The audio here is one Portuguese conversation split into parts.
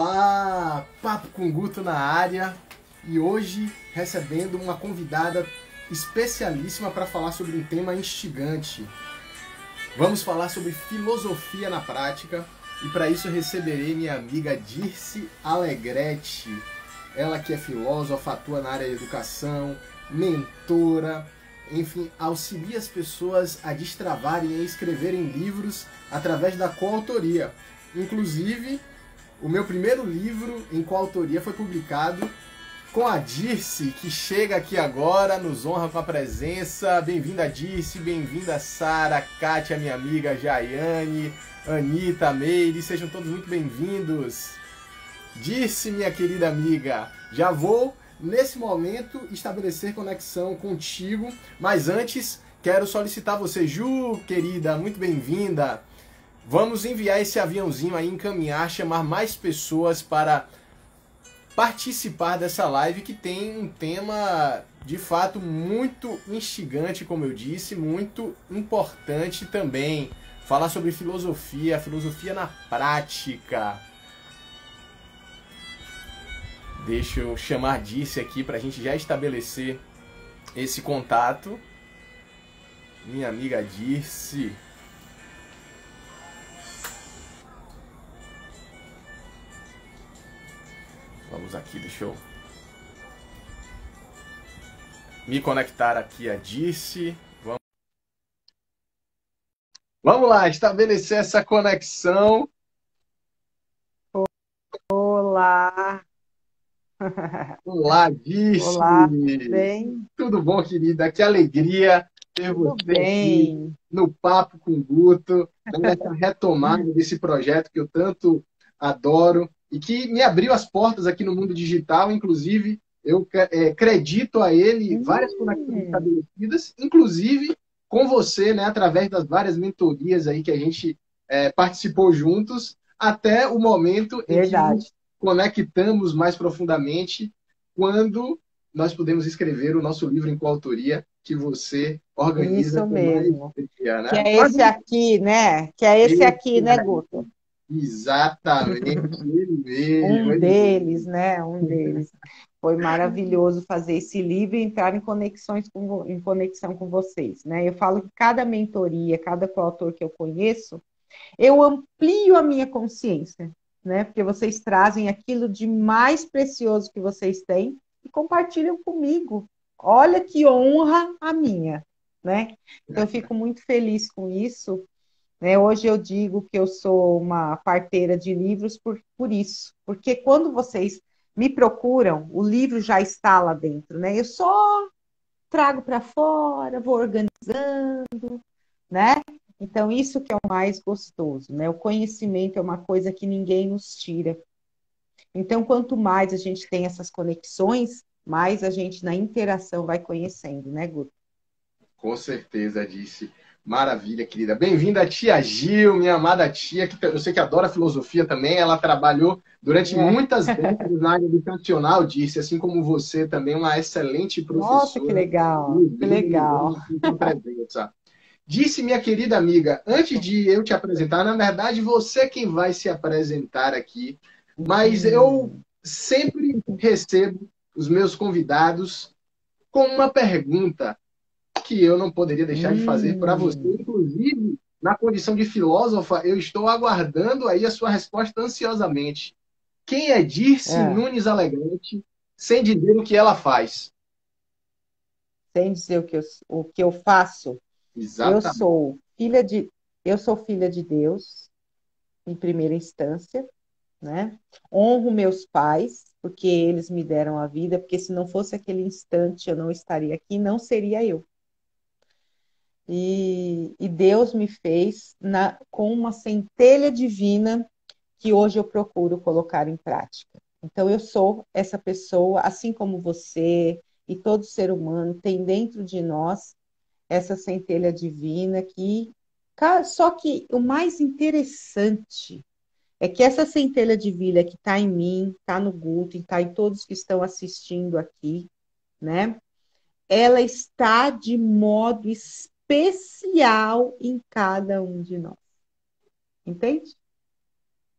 Olá, Papo com Guto na área e hoje recebendo uma convidada especialíssima para falar sobre um tema instigante. Vamos falar sobre filosofia na prática e para isso receberei minha amiga Dirce Alegretti. Ela que é filósofa, atua na área de educação, mentora, enfim, auxilia as pessoas a destravarem e a escreverem livros através da coautoria. Inclusive, o meu primeiro livro em coautoria foi publicado com a Dirce, que chega aqui agora, nos honra com a presença. Bem-vinda, Dirce, bem-vinda, Sara, Kátia, minha amiga, Jaiane, Anitta, Meire, sejam todos muito bem-vindos. Dirce, minha querida amiga, já vou, nesse momento, estabelecer conexão contigo, mas antes, quero solicitar você, Ju, querida, muito bem-vinda. Vamos enviar esse aviãozinho aí, encaminhar, chamar mais pessoas para participar dessa live que tem um tema de fato muito instigante, como eu disse, muito importante também. Falar sobre filosofia, filosofia na prática. Deixa eu chamar Dirce aqui para a gente já estabelecer esse contato. Minha amiga Dirce. Vamos aqui, deixa eu me conectar aqui a Dirce. Vamos lá, estabelecer essa conexão. Olá! Olá, Dirce! Olá, tudo bem? Tudo bom, querida? Que alegria ter Tudo você aqui bem. no Papo com o Guto, nessa retomada desse projeto que eu tanto adoro e que me abriu as portas aqui no mundo digital. Inclusive, eu acredito a ele várias conexões Hum, estabelecidas, inclusive com você, né, através das várias mentorias aí que a gente participou juntos, até o momento em que nos verdade. conectamos mais profundamente quando nós podemos escrever o nosso livro em coautoria que você organiza Isso com mesmo. maestria, Que né? é Mas esse aqui, né? Que é esse aqui, esse né, aí, Guto? exatamente, ele mesmo, Um ele deles, mesmo. né? Um deles. Foi maravilhoso fazer esse livro e entrar em em conexão com vocês, né? Eu falo que cada mentoria, cada coautor que eu conheço, eu amplio a minha consciência, né? Porque vocês trazem aquilo de mais precioso que vocês têm e compartilham comigo. Olha que honra a minha, né? Então eu fico muito feliz com isso, né? Hoje eu digo que eu sou uma parteira de livros por isso, porque quando vocês me procuram, o livro já está lá dentro, né? Eu só trago para fora, vou organizando, né? Então, isso que é o mais gostoso, né? O conhecimento é uma coisa que ninguém nos tira. Então, quanto mais a gente tem essas conexões, mais a gente na interação vai conhecendo, né, Guto? Com certeza, disse. Maravilha, querida. Bem-vinda, tia Gil, minha amada tia, que eu sei que adora filosofia também. Ela trabalhou durante É. muitas décadas na área educacional, disse, assim como você também, uma excelente Nossa, que professora. legal, Nos que brinda e nos legal. honra com sua presença. Disse, minha querida amiga, antes de eu te apresentar, na verdade, você é quem vai se apresentar aqui, mas eu Hum, sempre recebo os meus convidados com uma pergunta que eu não poderia deixar de fazer para você. hum, Inclusive, na condição de filósofa, eu estou aguardando aí a sua resposta ansiosamente. Quem é Dirce é. Nunes Alegrete, sem dizer o que ela faz? Sem dizer o que eu faço, eu Exatamente. sou filha de, eu sou filha de Deus, em primeira instância, né? Honro meus pais, porque eles me deram a vida, porque se não fosse aquele instante eu não estaria aqui, não seria eu. E Deus me fez com uma centelha divina que hoje eu procuro colocar em prática. Então eu sou essa pessoa, assim como você e todo ser humano tem dentro de nós essa centelha divina só que o mais interessante é que essa centelha divina que está em mim, está no Guto, está em todos que estão assistindo aqui, né? Ela está de modo especial em cada um de nós. Entende?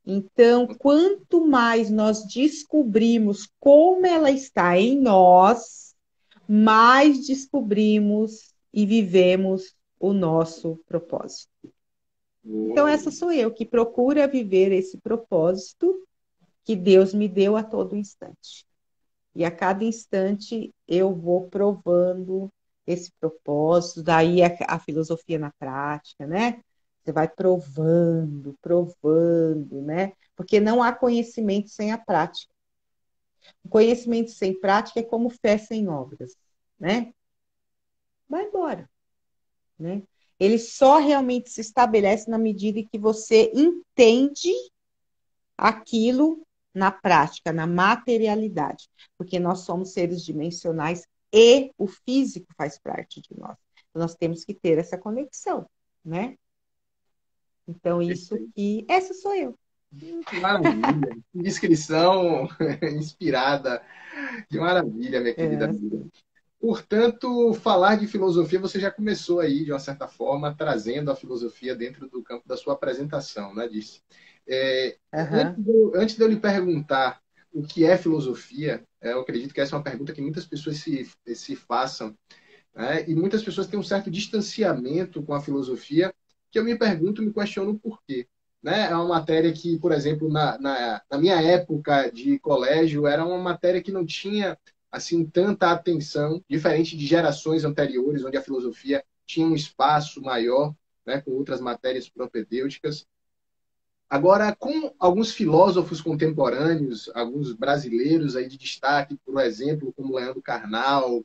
Então, quanto mais nós descobrimos como ela está em nós, mais descobrimos e vivemos o nosso propósito. Então, essa sou eu que procura viver esse propósito que Deus me deu a todo instante. E a cada instante eu vou provando esse propósito, daí a filosofia na prática, né? Você vai provando, provando, né? Porque não há conhecimento sem a prática. O conhecimento sem prática é como fé sem obras, né? Vai embora, né? Ele só realmente se estabelece na medida em que você entende aquilo na prática, na materialidade, porque nós somos seres dimensionais e o físico faz parte de nós. Nós temos que ter essa conexão, né? Então, essa sou eu. Que maravilha, que descrição inspirada, que maravilha, minha querida amiga. Portanto, falar de filosofia, você já começou aí, de uma certa forma, trazendo a filosofia dentro do campo da sua apresentação, né? Disse. Uhum. Antes de eu lhe perguntar o que é filosofia, eu acredito que essa é uma pergunta que muitas pessoas se façam, né? E muitas pessoas têm um certo distanciamento com a filosofia, que eu me pergunto, me questiono por quê. Né? É uma matéria que, por exemplo, na minha época de colégio, era uma matéria que não tinha assim tanta atenção, diferente de gerações anteriores, onde a filosofia tinha um espaço maior, né, com outras matérias propedêuticas. Agora, com alguns filósofos contemporâneos, alguns brasileiros aí de destaque, por exemplo, como Leandro Carnal,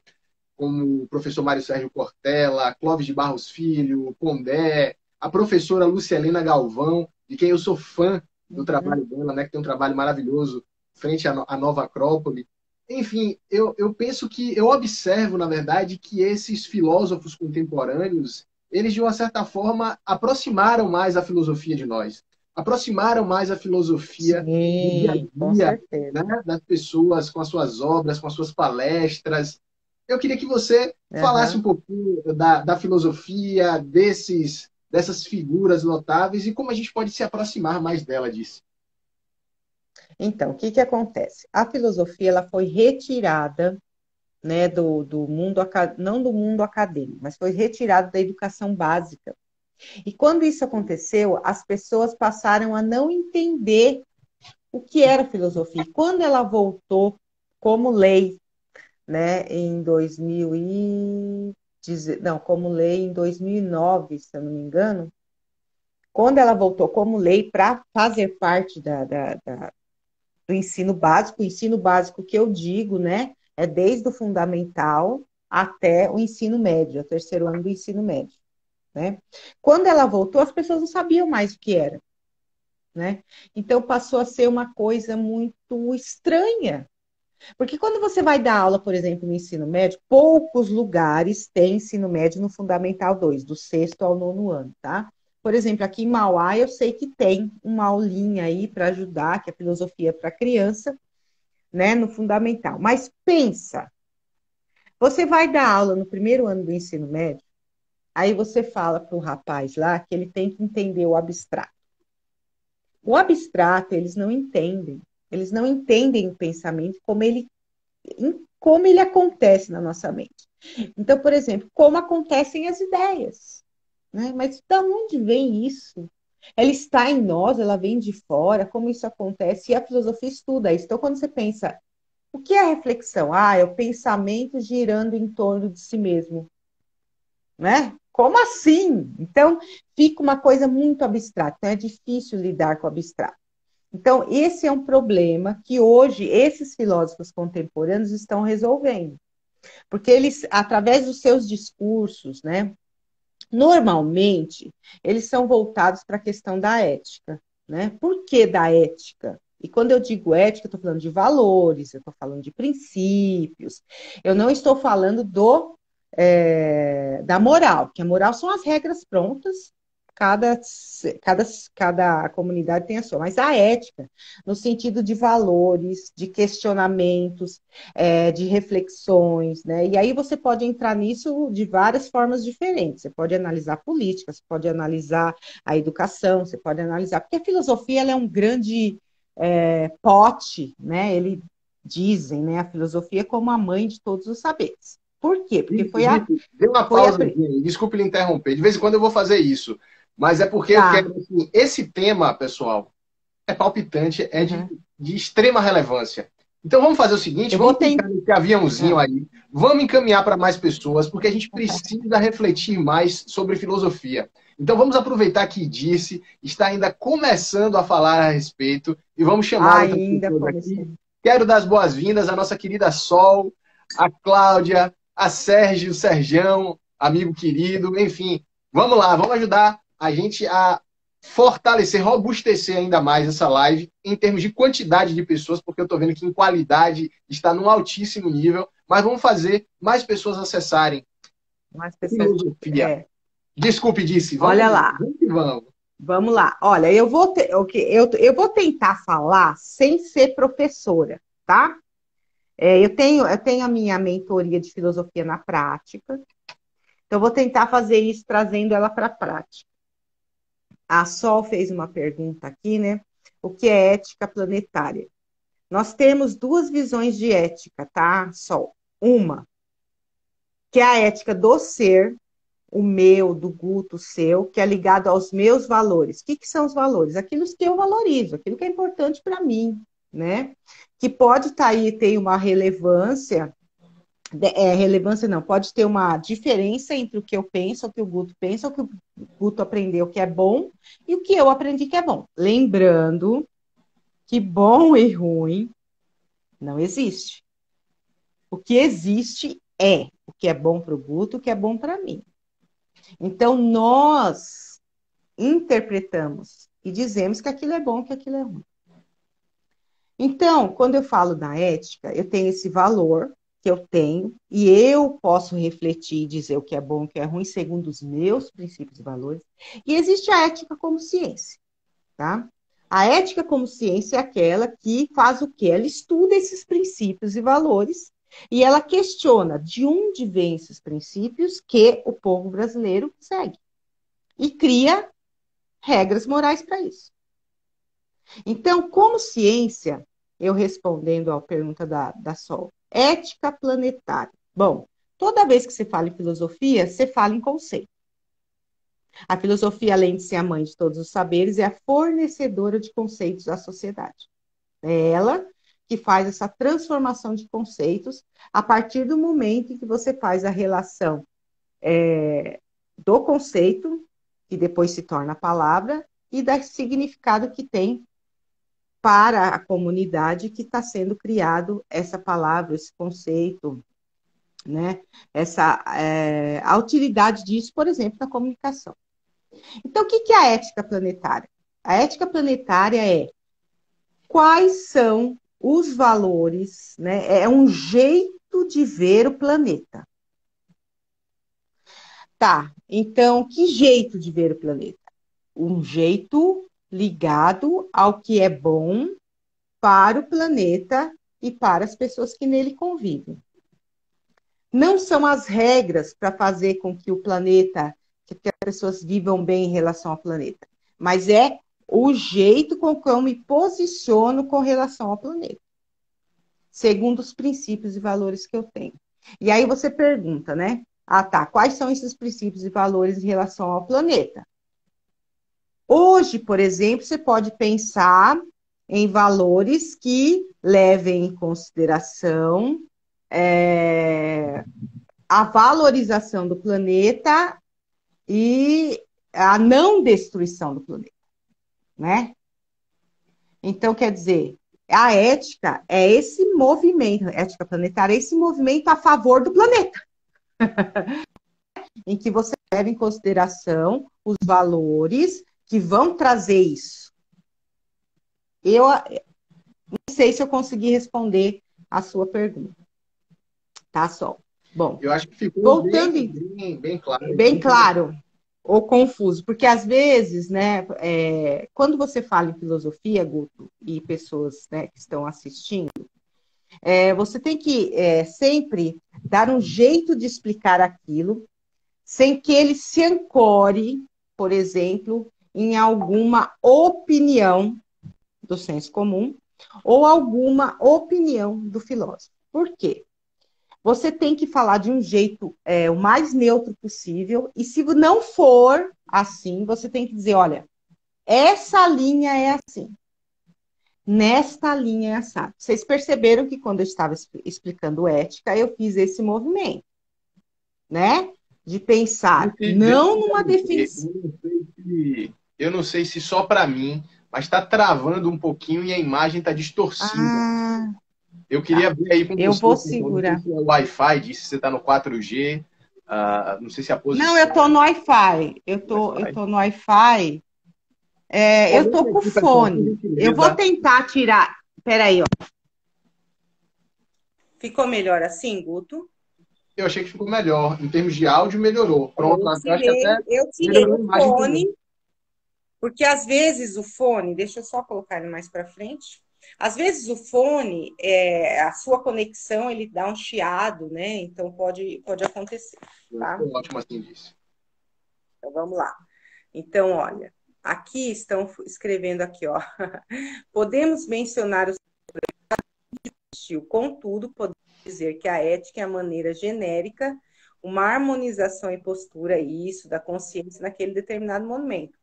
como o professor Mário Sérgio Cortella, Clóvis de Barros Filho, Pondé, a professora Lucielena Galvão, de quem eu sou fã do trabalho dela, né, que tem um trabalho maravilhoso frente à Nova Acrópole. Enfim, eu penso que, eu observo, na verdade, que esses filósofos contemporâneos, eles, de uma certa forma, aproximaram mais a filosofia de nós, aproximaram mais a filosofia do dia a Sim, com dia, certeza. né, das pessoas, com as suas obras, com as suas palestras. Eu queria que você falasse um Uhum. pouquinho da filosofia, dessas figuras notáveis e como a gente pode se aproximar mais dela disso. Então, o que que acontece? A filosofia ela foi retirada, né, do mundo, não do mundo acadêmico, mas foi retirada da educação básica. E quando isso aconteceu, as pessoas passaram a não entender o que era filosofia. E quando ela voltou como lei, né, em 2009, se eu não me engano, quando ela voltou como lei para fazer parte do ensino básico que eu digo, né, é desde o fundamental até o ensino médio, o terceiro ano do ensino médio, né? Quando ela voltou, as pessoas não sabiam mais o que era, né? Então passou a ser uma coisa muito estranha. Porque quando você vai dar aula, por exemplo, no ensino médio, poucos lugares têm ensino médio no Fundamental 2, do sexto ao nono ano, tá? Por exemplo, aqui em Mauá, eu sei que tem uma aulinha aí para ajudar, que é filosofia para criança, né, no Fundamental. Mas pensa, você vai dar aula no primeiro ano do ensino médio, aí você fala para o rapaz lá que ele tem que entender o abstrato. O abstrato, eles não entendem. Eles não entendem o pensamento como ele acontece na nossa mente. Então, por exemplo, como acontecem as ideias, né? Mas de onde vem isso? Ela está em nós, ela vem de fora, como isso acontece? E a filosofia estuda isso. Então, quando você pensa, o que é reflexão? Ah, é o pensamento girando em torno de si mesmo, né? Como assim? Então, fica uma coisa muito abstrata. Então, é difícil lidar com o abstrato. Então, esse é um problema que hoje esses filósofos contemporâneos estão resolvendo. Porque eles, através dos seus discursos, né, normalmente, eles são voltados para a questão da ética, né? Por que da ética? E quando eu digo ética, eu estou falando de valores, eu estou falando de princípios, eu não estou falando da moral, que a moral são as regras prontas, cada comunidade tem a sua, mas a ética, no sentido de valores, de questionamentos, de reflexões, né? E aí você pode entrar nisso de várias formas diferentes. Você pode analisar política, você pode analisar a educação, você pode analisar, porque a filosofia ela é um grande pote, né? Dizem, né? A filosofia é como a mãe de todos os saberes. Por quê? Porque Dê uma pausa aí, desculpe lhe interromper. De vez em quando eu vou fazer isso. Mas é porque eu quero, assim, esse tema, pessoal, é palpitante, é de extrema relevância. Então vamos fazer o seguinte, vamos clicar nesse aviãozinho aí, vamos encaminhar para mais pessoas, porque a gente precisa refletir mais sobre filosofia. Então vamos aproveitar que Dirce está ainda começando a falar a respeito e vamos chamar ainda aqui. Quero dar as boas-vindas à nossa querida Sol, a Cláudia, a Sérgio, o Serjão, amigo querido, enfim. Vamos lá, vamos ajudar a gente a fortalecer, robustecer ainda mais essa live em termos de quantidade de pessoas, porque eu estou vendo que em qualidade está num altíssimo nível, mas vamos fazer mais pessoas acessarem mais pessoas, filosofia. Desculpe, Dirce. Olha lá. Vamos lá. Olha, eu vou tentar falar sem ser professora, tá? Eu tenho a minha mentoria de filosofia na prática, então vou tentar fazer isso trazendo ela para a prática. A Sol fez uma pergunta aqui, né? O que é ética planetária? Nós temos duas visões de ética, tá, Sol? Uma, que é a ética do ser, o meu, do Guto, o seu, que é ligado aos meus valores. O que são os valores? Aquilo que eu valorizo, aquilo que é importante para mim, né? Que pode estar aí, ter uma relevância, relevância não, pode ter uma diferença entre o que eu penso, o que o Guto pensa, o que o Guto aprendeu que é bom e o que eu aprendi que é bom. Lembrando que bom e ruim não existe. O que existe é o que é bom para o Guto, o que é bom para mim. Então, nós interpretamos e dizemos que aquilo é bom, que aquilo é ruim. Então, quando eu falo da ética, eu tenho esse valor que eu tenho e eu posso refletir e dizer o que é bom e o que é ruim segundo os meus princípios e valores. E existe a ética como ciência, tá? A ética como ciência é aquela que faz o quê? Ela estuda esses princípios e valores e ela questiona de onde vêm esses princípios que o povo brasileiro segue. E cria regras morais para isso. Então, como ciência, eu respondendo à pergunta da Sol, ética planetária. Bom, toda vez que você fala em filosofia, você fala em conceito. A filosofia, além de ser a mãe de todos os saberes, é a fornecedora de conceitos à sociedade. É ela que faz essa transformação de conceitos a partir do momento em que você faz a relação do conceito, que depois se torna a palavra, e do significado que tem para a comunidade que está sendo criado essa palavra, esse conceito, né? A utilidade disso, por exemplo, na comunicação. Então, o que é a ética planetária? A ética planetária é quais são os valores, né? É um jeito de ver o planeta. Tá, então, que jeito de ver o planeta? Um jeito ligado ao que é bom para o planeta e para as pessoas que nele convivem. Não são as regras para fazer com que o planeta, que as pessoas vivam bem em relação ao planeta, mas é o jeito com que eu me posiciono com relação ao planeta, segundo os princípios e valores que eu tenho. E aí você pergunta, né? Ah, tá, quais são esses princípios e valores em relação ao planeta? Hoje, por exemplo, você pode pensar em valores que levem em consideração a valorização do planeta e a não destruição do planeta, né? Então, quer dizer, a ética é esse movimento, a ética planetária é esse movimento a favor do planeta, em que você leva em consideração os valores que vão trazer isso. Eu não sei se eu consegui responder a sua pergunta. Tá, Sol? Bom, eu acho que ficou voltando, bem claro. Bem claro. ou confuso, porque às vezes, né, quando você fala em filosofia, Guto, e pessoas, né, que estão assistindo, você tem que sempre dar um jeito de explicar aquilo, sem que ele se ancore, por exemplo, em alguma opinião do senso comum ou alguma opinião do filósofo. Por quê? Você tem que falar de um jeito o mais neutro possível, e se não for assim, você tem que dizer, olha, essa linha é assim, nesta linha é assado. Vocês perceberam que quando eu estava explicando ética, eu fiz esse movimento, né? De pensar não numa definição. Eu não sei se só para mim, mas está travando um pouquinho e a imagem está distorcida. Ah, Eu queria ver aí com eu você, vou não sei segurar. se é o Wi-Fi, disse que você está no 4G, não sei se a Não, eu posição tô no Wi-Fi. do Eu Wi-Fi. tô no Wi-Fi. Eu tô Comente com aqui, pessoal, por fone. Eu vou gentileza. tentar tirar. Peraí, ó. Ficou melhor assim, Guto? Eu achei que ficou melhor. Em termos de áudio, melhorou. Pronto, eu acho que até Eu tirei melhorou a o imagem também. fone, porque às vezes o fone, deixa eu só colocar ele mais para frente. Às vezes o fone, a sua conexão, ele dá um chiado, né? Então pode acontecer, tá? Ficou ótimo assim disso. Então vamos lá. Então, olha, aqui estão escrevendo aqui, ó. Podemos mencionar o estilo, contudo, podemos dizer que a ética é a maneira genérica, uma harmonização em postura, isso, da consciência naquele determinado momento.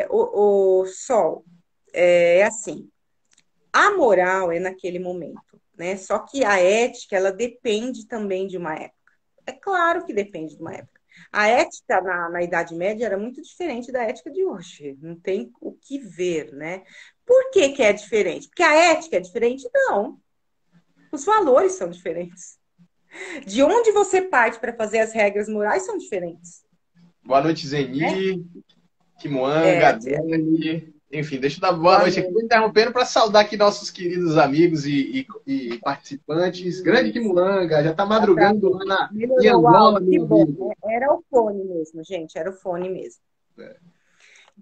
O Sol, é assim, a moral é naquele momento, né? Só que a ética, ela depende também de uma época. É claro que depende de uma época. A ética na Idade Média era muito diferente da ética de hoje. Não tem o que ver, né? Por que que é diferente? Porque a ética é diferente? Não. Os valores são diferentes. De onde você parte para fazer as regras morais são diferentes, Boa noite, né? Zeni, Kimuanga, É, Dani. Enfim, deixa eu dar boa boa noite aqui. noite. Estou interrompendo para saudar aqui nossos queridos amigos e participantes. Grande Kimuanga, já está Dá pra madrugando ver. lá em Melhorou o Angola, áudio, que meu bom. amigo. Era o fone mesmo, gente, era o fone mesmo. É.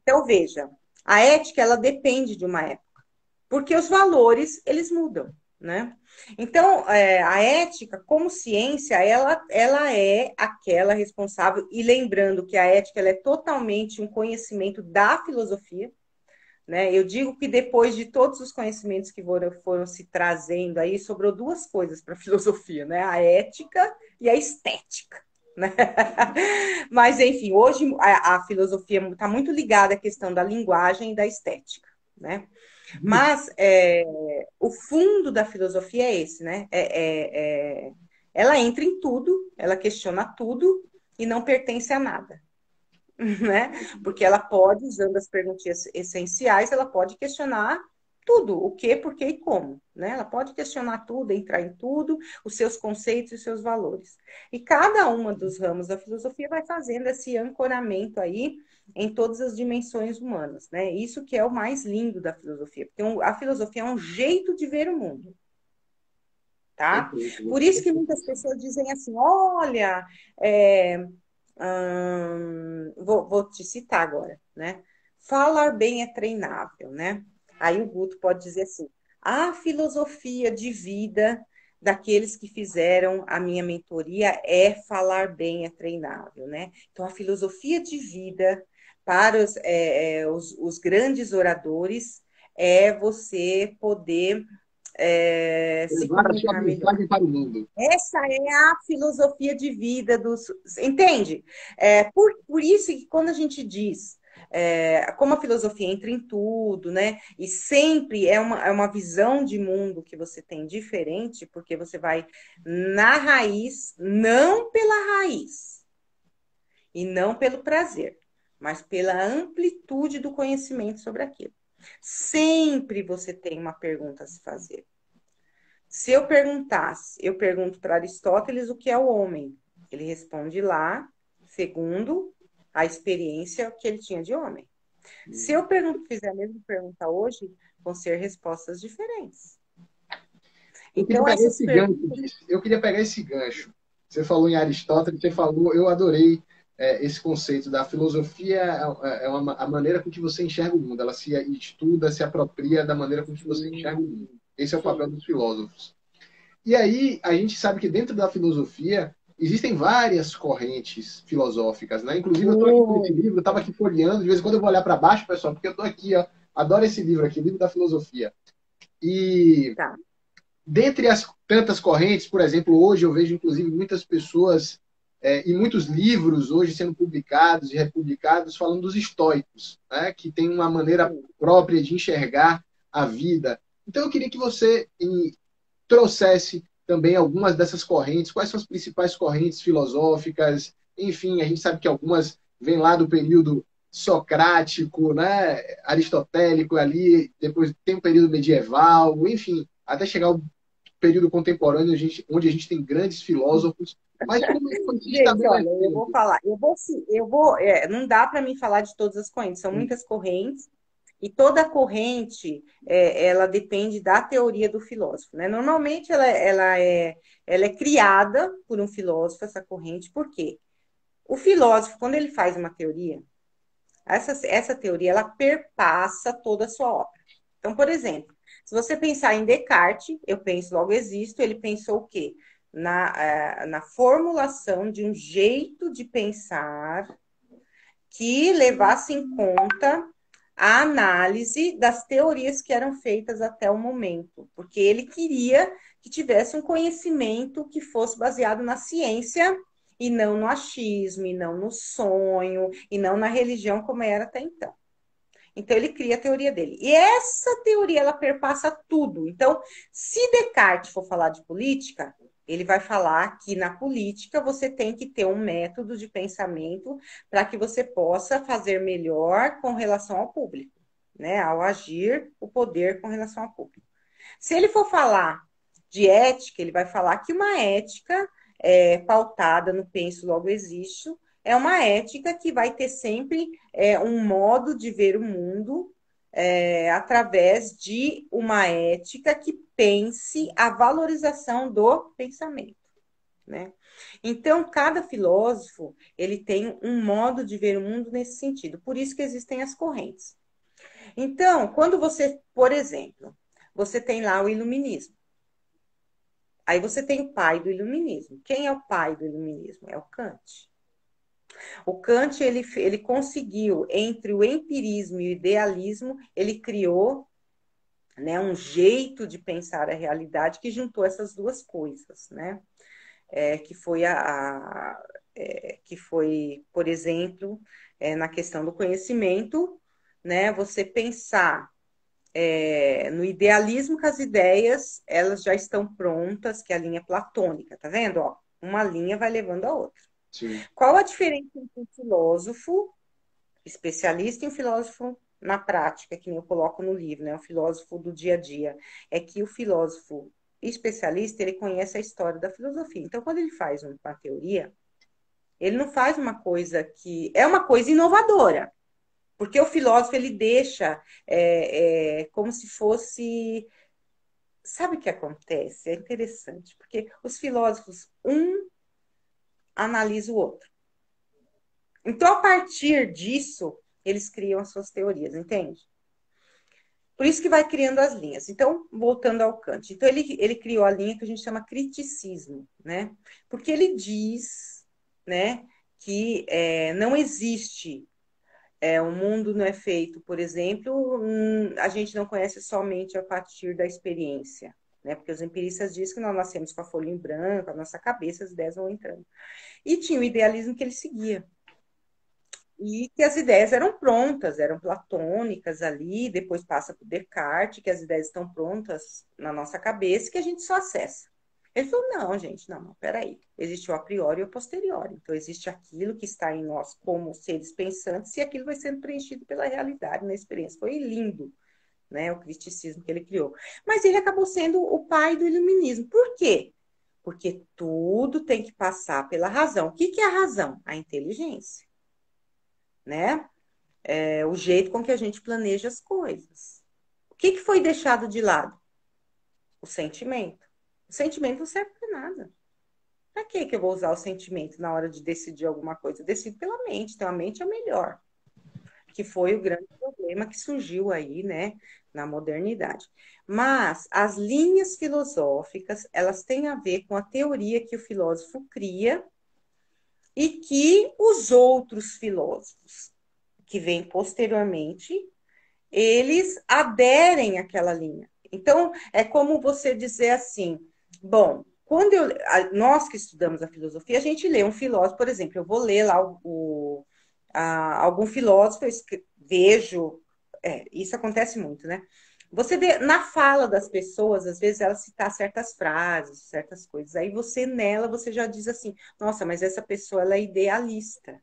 Então, veja, a ética, ela depende de uma época, porque os valores, eles mudam, né? Então, a ética, como ciência, ela é aquela responsável, e lembrando que a ética, ela é totalmente um conhecimento da filosofia, né? Eu digo que depois de todos os conhecimentos que foram se trazendo aí, sobrou duas coisas para a filosofia, né? A ética e a estética. Né? Mas, enfim, hoje a filosofia está muito ligada à questão da linguagem e da estética. Né? Mas o fundo da filosofia é esse, né? Ela entra em tudo, ela questiona tudo e não pertence a nada. Né? Porque ela pode, usando as perguntinhas essenciais, ela pode questionar tudo, o que, por que e como, né? Ela pode questionar tudo, entrar em tudo, os seus conceitos e os seus valores. E cada uma dos ramos da filosofia vai fazendo esse ancoramento aí em todas as dimensões humanas, né? Isso que é o mais lindo da filosofia, porque a filosofia é um jeito de ver o mundo. Tá? Por isso que muitas pessoas dizem assim: olha, vou te citar agora, né? Falar bem é treinável, né? Aí o Guto pode dizer assim: a filosofia de vida daqueles que fizeram a minha mentoria é falar bem é treinável, né? Então, a filosofia de vida para os grandes oradores é você poder se Levar a sua comunicar melhor. mensagem para o mundo. Essa é a filosofia de vida dos. Entende? Por isso que quando a gente diz como a filosofia entra em tudo, né? E sempre é uma visão de mundo que você tem diferente, porque você vai na raiz, não pela raiz, e não pelo prazer, mas pela amplitude do conhecimento sobre aquilo. Sempre você tem uma pergunta a se fazer. Se eu perguntasse, eu pergunto para Aristóteles o que é o homem. Ele responde lá, segundo a experiência que ele tinha de homem. Se eu fizer a mesma pergunta hoje, vão ser respostas diferentes. Eu queria Então, pegar essas esse gancho perguntas. disso. Eu queria pegar esse gancho. Você falou em Aristóteles, você falou, eu adorei esse conceito da filosofia a maneira com que você enxerga o mundo. Ela se estuda, se apropria da maneira com que você enxerga o mundo. Sim, Esse é o papel sim. dos filósofos. E aí, a gente sabe que dentro da filosofia existem várias correntes filosóficas, né? Inclusive, eu estou aqui com esse livro, eu estava Muito. aqui folheando, de vez em quando eu vou olhar para baixo, pessoal, porque eu estou aqui, ó, adoro esse livro aqui, o livro da filosofia. E Tá. dentre as tantas correntes, por exemplo, hoje eu vejo, inclusive, muitas pessoas e muitos livros hoje sendo publicados e republicados falando dos estoicos, né? Que tem uma maneira Sim. própria de enxergar a vida. Então, eu queria que você trouxesse também algumas dessas correntes, quais são as principais correntes filosóficas, enfim, a gente sabe que algumas vêm lá do período socrático, né, aristotélico ali, depois tem o período medieval, enfim, até chegar ao período contemporâneo, onde a gente tem grandes filósofos, mas como é que foi se Gente, olha, eu estabelecendo? vou falar, não dá para mim falar de todas as correntes, são muitas correntes, e toda corrente, ela depende da teoria do filósofo, né? Normalmente ela é criada por um filósofo, essa corrente, por quê? O filósofo, quando ele faz uma teoria, essa teoria, ela perpassa toda a sua obra. Então, por exemplo, se você pensar em Descartes, eu penso, logo existo, ele pensou o quê? Na formulação de um jeito de pensar que levasse em conta a análise das teorias que eram feitas até o momento, porque ele queria que tivesse um conhecimento que fosse baseado na ciência e não no achismo, e não no sonho, e não na religião como era até então. Então ele cria a teoria dele. E essa teoria ela perpassa tudo. Então, se Descartes for falar de política, ele vai falar que na política você tem que ter um método de pensamento para que você possa fazer melhor com relação ao público, né? Ao agir o poder com relação ao público. Se ele for falar de ética, ele vai falar que uma ética pautada no penso logo existo é uma ética que vai ter sempre um modo de ver o mundo através de uma ética que pense a valorização do pensamento, né? Então, cada filósofo ele tem um modo de ver o mundo nesse sentido. Por isso que existem as correntes. Então, quando você, por exemplo, você tem lá o iluminismo. Aí você tem o pai do iluminismo. Quem é o pai do iluminismo? É o Kant. O Kant, ele conseguiu, entre o empirismo e o idealismo, ele criou, né, um jeito de pensar a realidade que juntou essas duas coisas, né? Que foi que foi, por exemplo, na questão do conhecimento, né? Você pensar no idealismo que as ideias elas já estão prontas, que é a linha platônica, tá vendo? Ó, uma linha vai levando a outra. Sim. Qual a diferença entre um filósofo especialista e um filósofo na prática, que nem eu coloco no livro, né? O filósofo do dia a dia. É que o filósofo especialista, ele conhece a história da filosofia. Então, quando ele faz uma teoria, ele não faz uma coisa que... É uma coisa inovadora, porque o filósofo, ele deixa como se fosse... Sabe o que acontece? É interessante, porque os filósofos, um analisa o outro. Então, a partir disso, eles criam as suas teorias, entende? Por isso que vai criando as linhas. Então, voltando ao Kant. Então, ele criou a linha que a gente chama criticismo, né? Porque ele diz, né, que não existe, o mundo não é feito, por exemplo, a gente não conhece somente a partir da experiência, né? Porque os empiristas dizem que nós nascemos com a folha em branco, a nossa cabeça, as ideias vão entrando. E tinha o idealismo que ele seguia. E que as ideias eram prontas, eram platônicas ali, depois passa para o Descartes, que as ideias estão prontas na nossa cabeça, que a gente só acessa. Ele falou, não, gente, não, peraí. Existe o a priori e o posteriori. Então, existe aquilo que está em nós como seres pensantes e aquilo vai sendo preenchido pela realidade, na experiência. Foi lindo, né, o criticismo que ele criou. Mas ele acabou sendo o pai do iluminismo. Por quê? Porque tudo tem que passar pela razão. O que que é a razão? A inteligência, né? O jeito com que a gente planeja as coisas. O que que foi deixado de lado? O sentimento. O sentimento não serve para nada. Para que eu vou usar o sentimento na hora de decidir alguma coisa? Eu decido pela mente, então a mente é o melhor, que foi o grande problema que surgiu aí, né, na modernidade. Mas as linhas filosóficas, elas têm a ver com a teoria que o filósofo cria e que os outros filósofos que vêm posteriormente, eles aderem àquela linha. Então, é como você dizer assim, bom, nós que estudamos a filosofia, a gente lê um filósofo, por exemplo, eu vou ler lá algum filósofo, vejo, isso acontece muito, né? Você vê na fala das pessoas, às vezes ela citar certas frases, certas coisas. Aí você nela, você já diz assim, nossa, mas essa pessoa ela é idealista,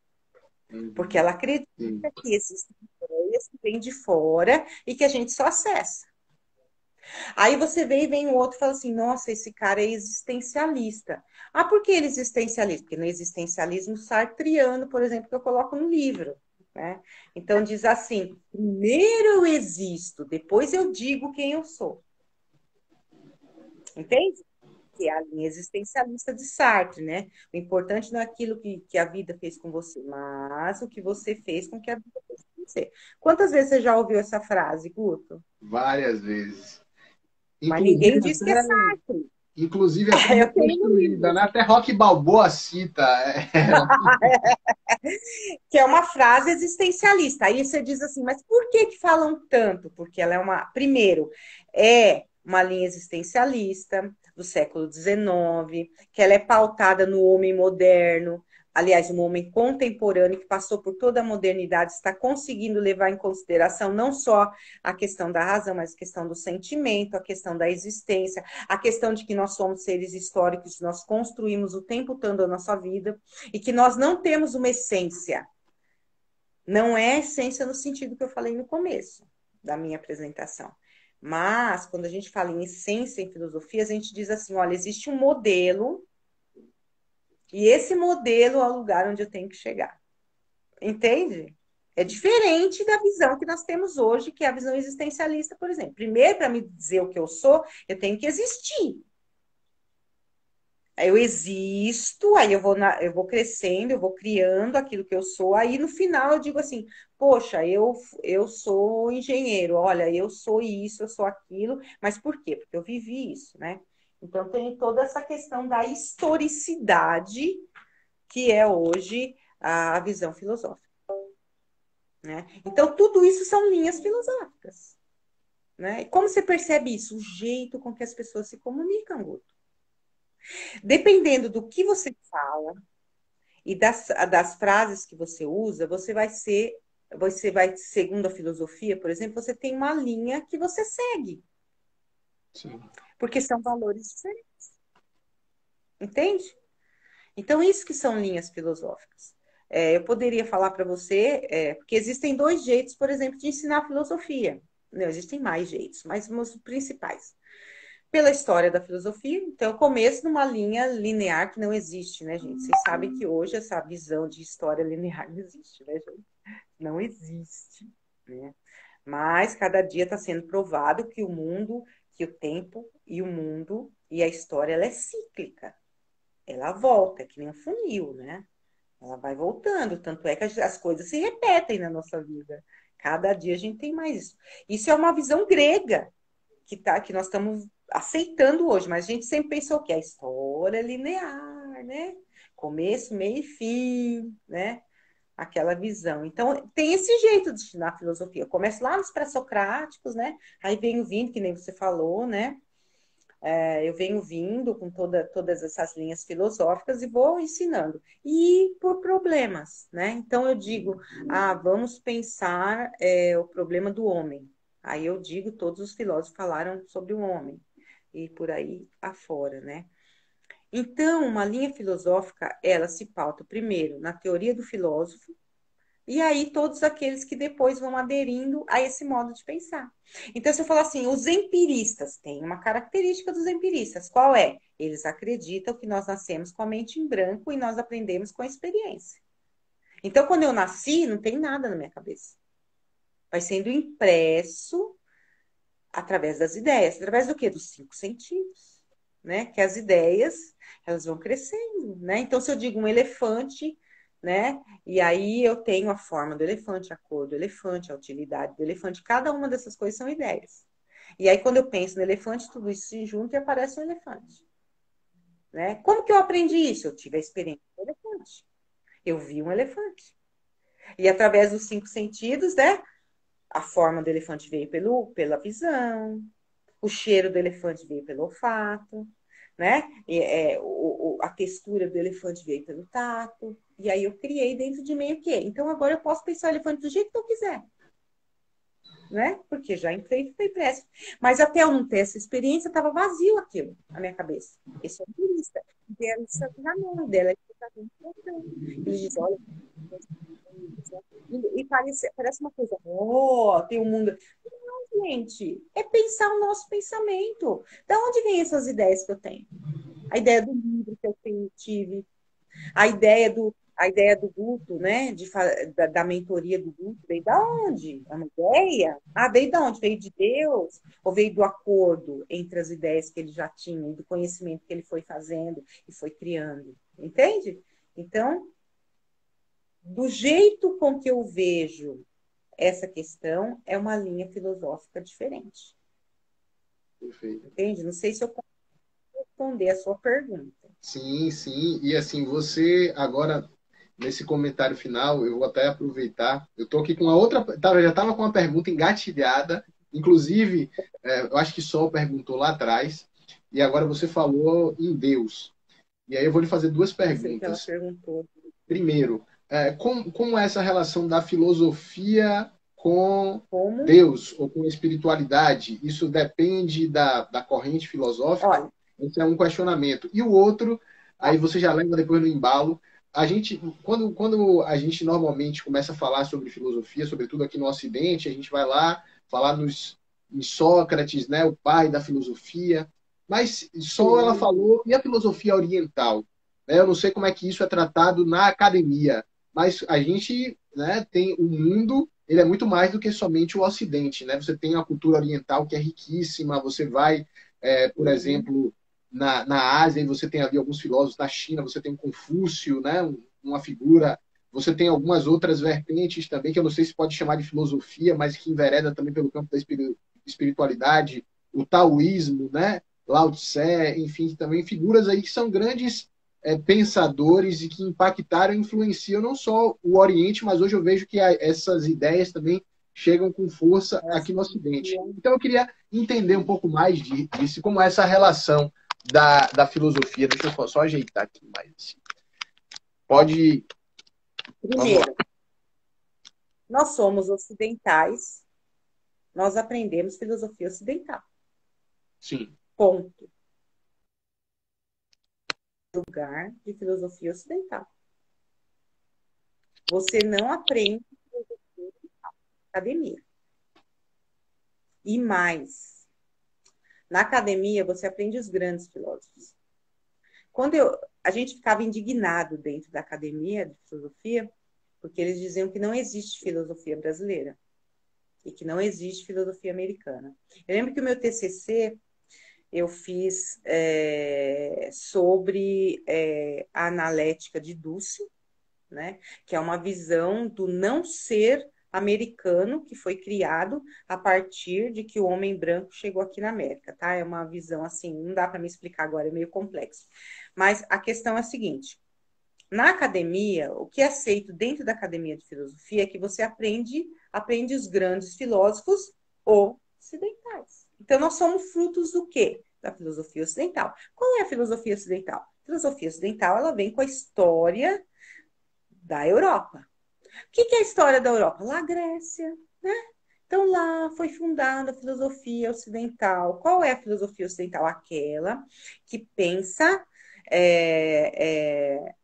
porque ela acredita Sim. que existem ideias que vêm de fora e que a gente só acessa. Aí você vê e vem o outro e fala assim: nossa, esse cara é existencialista. Ah, por que ele é existencialista? Porque no existencialismo sartriano, por exemplo, que eu coloco no livro. Né? Então diz assim: primeiro eu existo, depois eu digo quem eu sou. Entende? Que é a linha existencialista de Sartre, né? O importante não é aquilo que a vida fez com você, mas o que você fez com que a vida fez com você. Quantas vezes você já ouviu essa frase, Guto? Várias vezes. Mas ninguém Inclusive diz que é até, Sartre. inclusive até Eu tenho no reconstruída, livro. né? Até Rock Balboa cita. Que é uma frase existencialista. Aí você diz assim, mas por que que falam tanto? Porque ela é primeiro, é uma linha existencialista do século XIX, que ela é pautada no homem moderno, aliás, um homem contemporâneo que passou por toda a modernidade, está conseguindo levar em consideração não só a questão da razão, mas a questão do sentimento, a questão da existência, a questão de que nós somos seres históricos, nós construímos o tempo todo a nossa vida e que nós não temos uma essência. Não é essência no sentido que eu falei no começo da minha apresentação. Mas, quando a gente fala em essência em filosofia, a gente diz assim: olha, existe um modelo, e esse modelo é o lugar onde eu tenho que chegar. Entende? É diferente da visão que nós temos hoje, que é a visão existencialista, por exemplo. Primeiro, para me dizer o que eu sou, eu tenho que existir. Eu existo, aí eu vou crescendo, eu vou criando aquilo que eu sou, aí no final eu digo assim, poxa, eu sou engenheiro, olha, eu sou isso, eu sou aquilo, mas por quê? Porque eu vivi isso, né? Então tem toda essa questão da historicidade que é hoje a visão filosófica, né? Então tudo isso são linhas filosóficas, né? E como você percebe isso? O jeito com que as pessoas se comunicam, Guto. Dependendo do que você fala, e das frases que você usa, você vai, segundo a filosofia, por exemplo, você tem uma linha que você segue, Sim. porque são valores diferentes, entende? Então, isso que são linhas filosóficas. Eu poderia falar para você, porque existem dois jeitos, por exemplo, de ensinar filosofia. Não, existem mais jeitos, mas os principais. Pela história da filosofia, então eu começo numa linha linear que não existe, né, gente? Vocês sabem que hoje essa visão de história linear não existe, né, gente? Não existe, né? Mas cada dia está sendo provado que o mundo, que o tempo e o mundo e a história ela é cíclica. Ela volta, é que nem um funil, né? Ela vai voltando, tanto é que as coisas se repetem na nossa vida. Cada dia a gente tem mais isso. Isso é uma visão grega que nós estamos aceitando hoje, mas a gente sempre pensou que a história é linear, né? Começo, meio e fim, né? Aquela visão. Então, tem esse jeito de ensinar filosofia. Eu começo lá nos pré-socráticos, né? Aí venho vindo, que nem você falou, né? Eu venho vindo com todas essas linhas filosóficas e vou ensinando. E por problemas, né? Então, eu digo, vamos pensar o problema do homem. Aí eu digo, todos os filósofos falaram sobre o homem. E por aí afora, né? Então, uma linha filosófica, ela se pauta primeiro na teoria do filósofo, e aí, todos aqueles que depois vão aderindo a esse modo de pensar. Então, se eu falar assim, os empiristas têm uma característica dos empiristas. Qual é? Eles acreditam que nós nascemos com a mente em branco e nós aprendemos com a experiência. Então, quando eu nasci, não tem nada na minha cabeça. Vai sendo impresso através das ideias. Através do quê? Dos cinco sentidos. né? Que as ideias, elas vão crescendo, né? Então, se eu digo um elefante, né? E aí eu tenho a forma do elefante, a cor do elefante, a utilidade do elefante. Cada uma dessas coisas são ideias. E aí, quando eu penso no elefante, tudo isso se junta e aparece um elefante, né? Como que eu aprendi isso? Eu tive a experiência do elefante. Eu vi um elefante. E através dos 5 sentidos, né? A forma do elefante veio pela visão, o cheiro do elefante veio pelo olfato, né? A textura do elefante veio pelo tato. E aí eu criei dentro de mim o quê? Então agora eu posso pensar o elefante do jeito que eu quiser, né? Porque já entrei e foi impresso. Mas até eu não ter essa experiência, estava vazio aquilo na minha cabeça. Esse é um turista. E a lista na mão dela, ele diz, olha, e parece uma coisa, oh, tem um mundo. Não, gente, é pensar o nosso pensamento. Da onde vem essas ideias que eu tenho? A ideia do livro que eu tive, a ideia do Guto, né? Da mentoria do Guto, veio da onde? É uma ideia? Ah, veio da onde? Veio de Deus? Ou veio do acordo entre as ideias que ele já tinha e do conhecimento que ele foi fazendo e foi criando? Entende? Então, do jeito com que eu vejo essa questão, é uma linha filosófica diferente. Perfeito. Entende? Não sei se eu posso responder a sua pergunta. Sim, sim. E assim, você agora, nesse comentário final, eu vou até aproveitar. Eu estou aqui com uma outra. Já estava com uma pergunta engatilhada. Inclusive, eu acho que Sol perguntou lá atrás. E agora você falou em Deus. E aí eu vou lhe fazer duas Eu sei que ela perguntas. perguntou. Primeiro, como é essa relação da filosofia com Como? Deus ou com a espiritualidade? Isso depende da corrente filosófica? Olha, Esse é um questionamento. E o outro, aí você já lembra depois no embalo, a gente, quando a gente normalmente começa a falar sobre filosofia, sobretudo aqui no Ocidente, a gente vai lá falar em Sócrates, né, o pai da filosofia, mas só ela falou, e a filosofia oriental? Né? Eu não sei como é que isso é tratado na academia, mas a gente, né, tem o mundo, ele é muito mais do que somente o Ocidente, né? Você tem a cultura oriental que é riquíssima, você vai, por exemplo, na Ásia, e você tem ali alguns filósofos da China, você tem Confúcio, né? Uma figura, você tem algumas outras vertentes também, que eu não sei se pode chamar de filosofia, mas que envereda também pelo campo da espiritualidade, o taoísmo, né? Lao Tse, enfim, também figuras aí que são grandes pensadores e que impactaram e influenciam não só o Oriente, mas hoje eu vejo que essas ideias também chegam com força aqui no Ocidente. Então eu queria entender um pouco mais disso, como é essa relação da filosofia. Deixa eu só ajeitar aqui mais. Assim. Pode. Primeiro, nós somos ocidentais, nós aprendemos filosofia ocidental. Sim. Ponto. Lugar de filosofia ocidental. Você não aprende filosofia na academia. E mais, na academia você aprende os grandes filósofos. Quando a gente ficava indignado dentro da academia de filosofia, porque eles diziam que não existe filosofia brasileira e que não existe filosofia americana. Eu lembro que o meu TCC eu fiz sobre a analética de Dussel, né? Que é uma visão do não ser americano que foi criado a partir de que o homem branco chegou aqui na América, tá? É uma visão assim, não dá para me explicar agora, é meio complexo. Mas a questão é a seguinte: na academia, o que é aceito dentro da academia de filosofia é que você aprende os grandes filósofos ocidentais. Então, nós somos frutos do quê? Da filosofia ocidental. Qual é a filosofia ocidental? A filosofia ocidental, ela vem com a história da Europa. O que é a história da Europa? Lá, Grécia, né? Então, lá foi fundada a filosofia ocidental. Qual é a filosofia ocidental? Aquela que pensa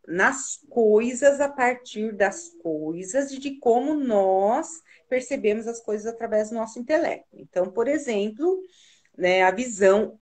nas coisas a partir das coisas e de como nós percebemos as coisas através do nosso intelecto. Então, por exemplo, né, a visão